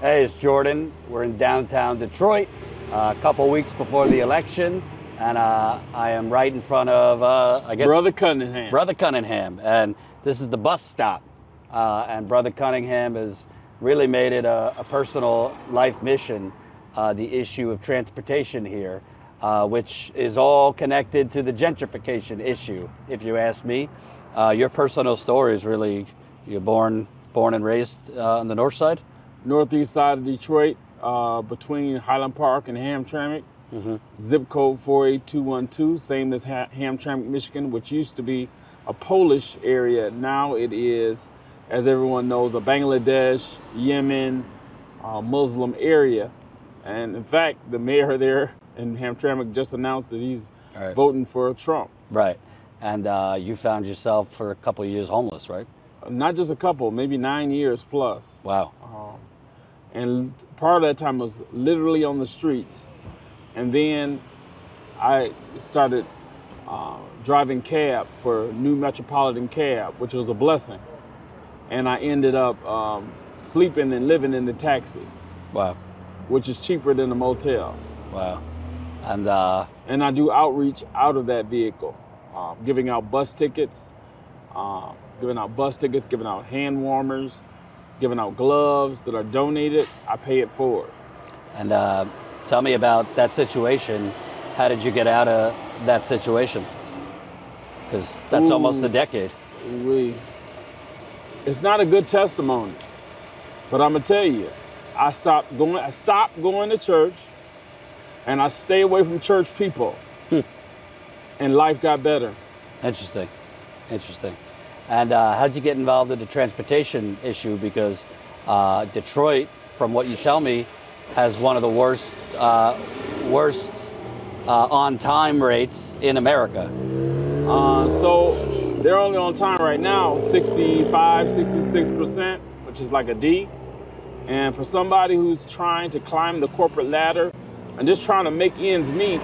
Hey, it's Jordan. We're in downtown Detroit, a couple weeks before the election, and I am right in front of, I guess, Brother Cunningham. Brother Cunningham, and this is the bus stop. And Brother Cunningham has really made it a personal life mission, the issue of transportation here, which is all connected to the gentrification issue, if you ask me. Your personal story is really, you're born and raised on the north side? Northeast side of Detroit, between Highland Park and Hamtramck. Zip code 48212, same as Hamtramck, Michigan, which used to be a Polish area. Now it is, as everyone knows, a Bangladesh, Yemen, Muslim area. And in fact, the mayor there in Hamtramck just announced that he's voting for Trump. Right. And you found yourself for a couple of years homeless, right? Not just a couple, maybe 9 years plus. Wow. And part of that time was literally on the streets. And then I started driving cab for New Metropolitan Cab, which was a blessing. And I ended up sleeping and living in the taxi. Wow. Which is cheaper than a motel. Wow. And I do outreach out of that vehicle, giving out bus tickets, giving out hand warmers, giving out gloves that are donated. I pay it forward. And tell me about that situation. How did you get out of that situation? Because that's almost a decade. It's not a good testimony, but I'm gonna tell you, I stopped going to church, and I stay away from church people, and life got better. Interesting. And how'd you get involved in the transportation issue? Because Detroit, from what you tell me, has one of the worst on-time rates in America. So they're only on time right now, 65, 66%, which is like a D. And for somebody who's trying to climb the corporate ladder and just trying to make ends meet,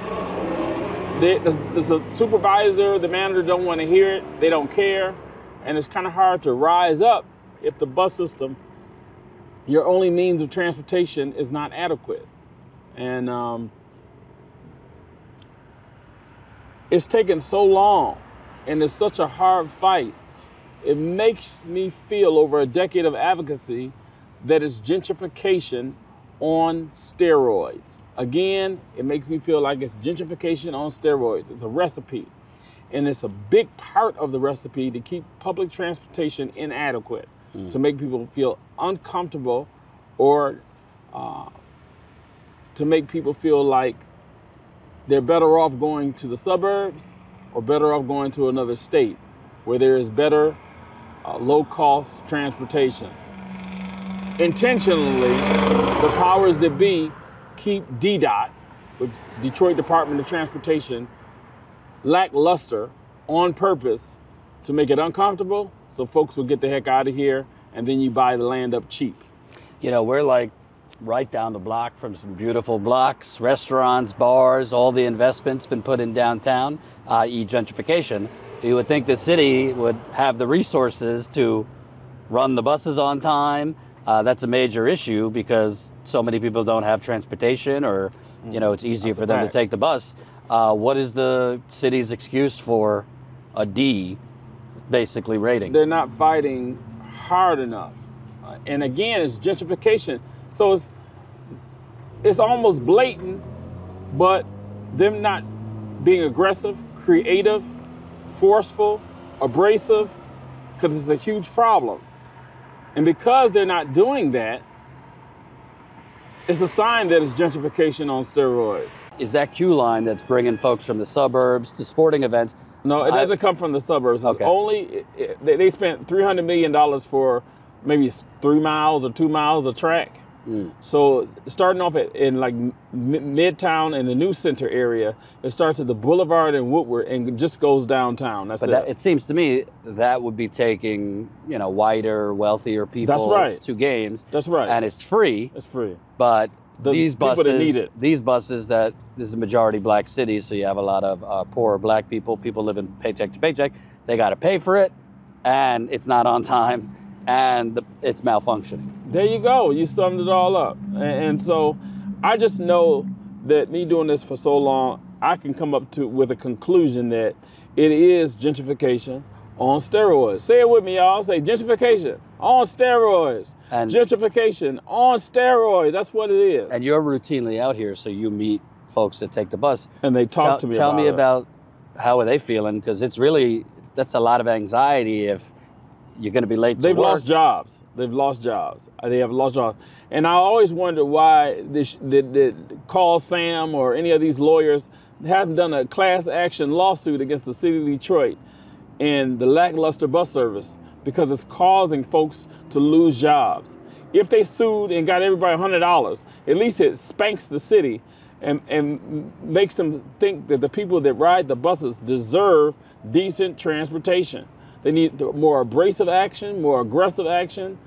the supervisor, the manager don't want to hear it, they don't care. And it's kind of hard to rise up if the bus system, your only means of transportation, is not adequate. And it's taken so long, and it's such a hard fight. It makes me feel, over a decade of advocacy, that it's gentrification on steroids. Again, it makes me feel like it's gentrification on steroids. It's a recipe. And it's a big part of the recipe to keep public transportation inadequate, to make people feel uncomfortable, or to make people feel like they're better off going to the suburbs or better off going to another state where there is better low-cost transportation. Intentionally, the powers that be keep DDOT, the Detroit Department of Transportation, lackluster on purpose to make it uncomfortable so folks will get the heck out of here, and then you buy the land up cheap. You know, we're like right down the block from some beautiful blocks, restaurants, bars, all the investment's been put in downtown, i.e. gentrification. You would think the city would have the resources to run the buses on time. That's a major issue because so many people don't have transportation, or, you know, it's easier for them to take the bus. What is the city's excuse for a D, basically, rating? They're not fighting hard enough. And again, it's gentrification. So it's almost blatant, but them not being aggressive, creative, forceful, abrasive, because it's a huge problem. And because they're not doing that, it's a sign that it's gentrification on steroids. Is that queue line that's bringing folks from the suburbs to sporting events? No, it doesn't come from the suburbs. It's only, they spent $300 million for maybe 3 miles or 2 miles of track. So starting off in like Midtown and the New Center area, it starts at the Boulevard and Woodward and just goes downtown. That's it. It seems to me that would be taking, you know, whiter, wealthier people to games. That's right. And it's free. It's free. But these buses, that need it. This is a majority black city, so you have a lot of poor black people living paycheck to paycheck. They got to pay for it, and it's not on time. and it's malfunctioning. There you go. You summed it all up. And so I just know that me doing this for so long, I can come up with a conclusion that it is gentrification on steroids. Say it with me, y'all. Say gentrification on steroids. And gentrification on steroids. That's what it is. And you're routinely out here, so you meet folks that take the bus. And they talk to me about it. Tell me about how are they feeling, because it's really, that's a lot of anxiety if you're going to be late to work. They've lost jobs. They've lost jobs. They have lost jobs. And I always wonder why the Call Sam or any of these lawyers haven't done a class action lawsuit against the city of Detroit and the lackluster bus service, because it's causing folks to lose jobs. If they sued and got everybody $100, at least it spanks the city and makes them think that the people that ride the buses deserve decent transportation. They need more abrasive action, more aggressive action.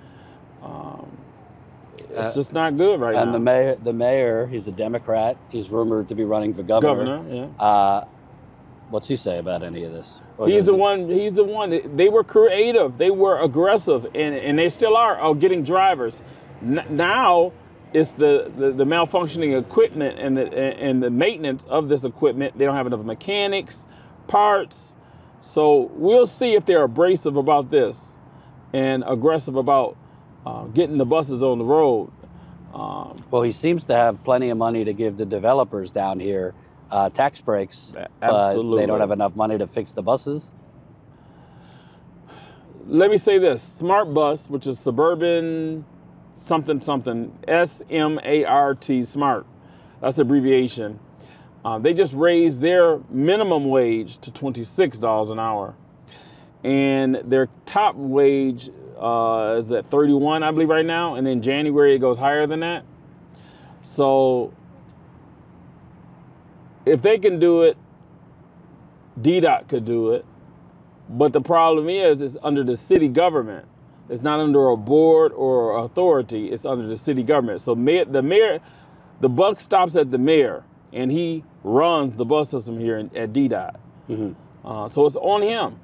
It's just not good right now. And the mayor, he's a Democrat. He's rumored to be running for governor. Yeah. What's he say about any of this? He's the one. They were creative. They were aggressive, and they still are getting drivers. Now it's the malfunctioning equipment and the maintenance of this equipment. They don't have enough mechanics, parts. So we'll see if they're abrasive about this and aggressive about getting the buses on the road. Well, he seems to have plenty of money to give the developers down here tax breaks. Absolutely. But they don't have enough money to fix the buses. Let me say this. Smart Bus, which is suburban something, S-M-A-R-T, SMART. That's the abbreviation. They just raised their minimum wage to $26 an hour. And their top wage is at $31, I believe, right now. And in January, it goes higher than that. So if they can do it, DDOT could do it. But the problem is, it's under the city government. It's not under a board or authority. It's under the city government. So the buck stops at the mayor, and he runs the bus system here at DDOT. Mm-hmm. So it's on him.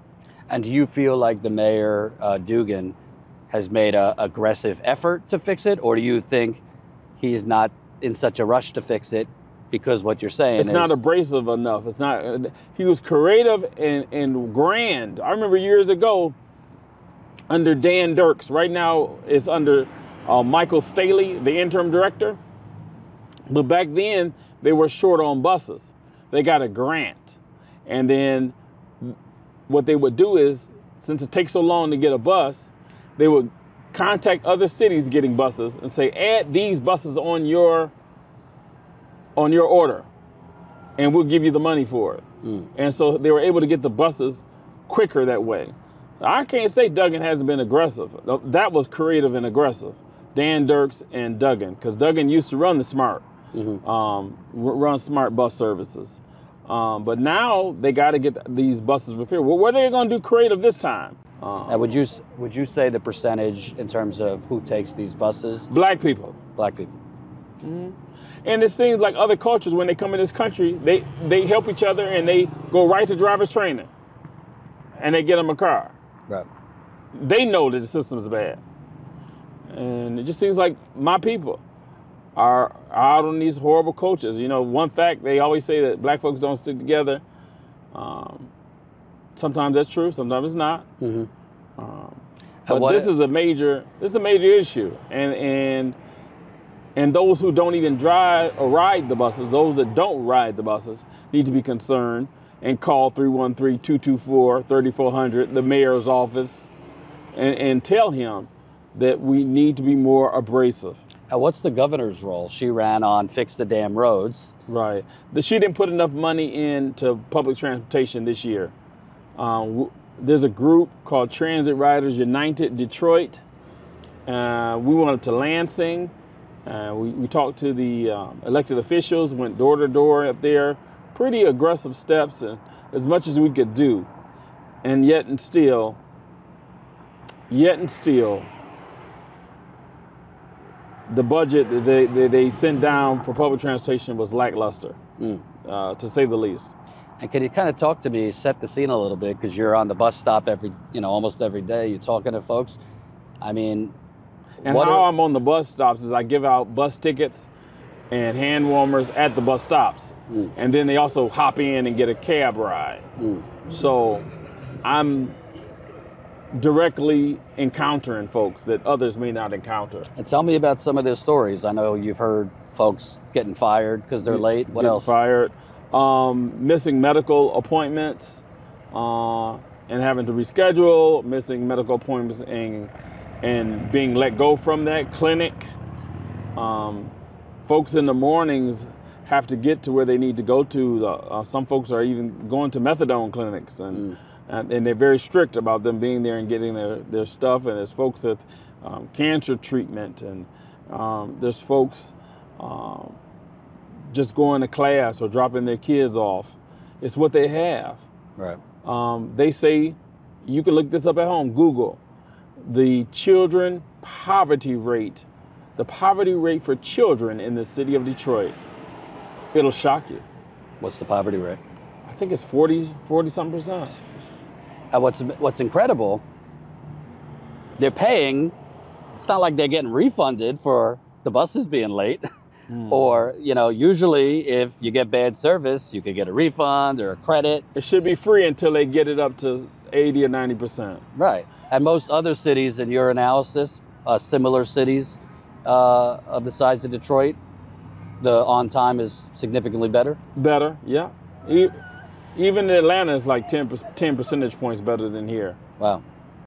And do you feel like the mayor, Dugan, has made an aggressive effort to fix it? Or do you think he's not in such a rush to fix it because what you're saying is... It's not abrasive enough. It's not. He was creative and grand. I remember years ago under Dan Dirks. Right now it's under Michael Staley, the interim director. But back then, they were short on buses. They got a grant. And then what they would do is, since it takes so long to get a bus, they would contact other cities getting buses and say, add these buses on your order, and we'll give you the money for it. And so they were able to get the buses quicker that way. I can't say Dugan hasn't been aggressive. That was creative and aggressive. Dan Dirks and Dugan, because Dugan used to run the SMART. Run SMART bus services. But now they got to get these buses repaired. Well, what are they going to do creative this time? Would you say the percentage in terms of who takes these buses? Black people. Black people. Mm-hmm. And it seems like other cultures, when they come in this country, they help each other and they go right to driver's training and they get them a car. Right. They know that the system is bad. And it just seems like my people are out on these horrible cultures. You know, one fact, they always say that black folks don't stick together. Sometimes that's true, sometimes it's not. Mm-hmm. But this is a major issue. And those who don't even drive or ride the buses, those that don't ride the buses, need to be concerned and call 313-224-3400, the mayor's office, and tell him that we need to be more abrasive. What's the governor's role? She ran on fix the damn roads. Right. She didn't put enough money into public transportation this year. There's a group called Transit Riders United Detroit. We went to Lansing. We talked to the elected officials, went door to door up there. Pretty aggressive steps, and as much as we could do. And yet and still, the budget that they sent down for public transportation was lackluster, to say the least. And can you kind of talk to me, set the scene a little bit, because you're on the bus stop almost every day, you're talking to folks. I mean, And how I'm on the bus stops is I give out bus tickets and hand warmers at the bus stops. And then they also hop in and get a cab ride. So I'm directly encountering folks that others may not encounter. And tell me about some of their stories. I know you've heard folks getting fired because they're late. What else? Fired, missing medical appointments, and having to reschedule, missing medical appointments and being let go from that clinic. Folks in the mornings have to get to where they need to go to. Some folks are even going to methadone clinics, and they're very strict about them being there and getting their stuff. And there's folks with cancer treatment, and there's folks just going to class or dropping their kids off. It's what they have. Right. They say, you can look this up at home, Google, the children poverty rate, the poverty rate for children in the city of Detroit. It'll shock you. What's the poverty rate? I think it's 40-something percent. And what's incredible, they're paying, it's not like they're getting refunded for the buses being late. Or, usually if you get bad service, you could get a refund or a credit. It should be free until they get it up to 80 or 90%. Right. And most other cities in your analysis, similar cities of the size of Detroit, the on time is significantly better? Better, yeah. Even in Atlanta is like 10 percentage points better than here. Wow.